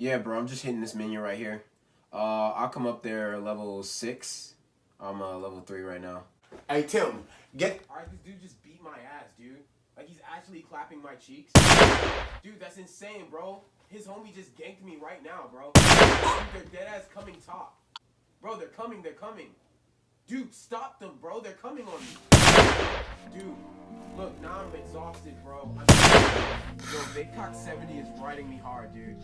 Yeah, bro, I'm just hitting this menu right here. I'll come up there level 6. I'm level 3 right now. Hey, Tim, get. Alright, this dude just beat my ass, dude. Like, he's actually clapping my cheeks. Dude, that's insane, bro. His homie just ganked me right now, bro. Dude, they're dead ass coming top. Bro, they're coming. Dude, stop them, bro. They're coming on me. Dude, look, now I'm exhausted, bro. Yo, Big Cock 70 is riding me hard, dude.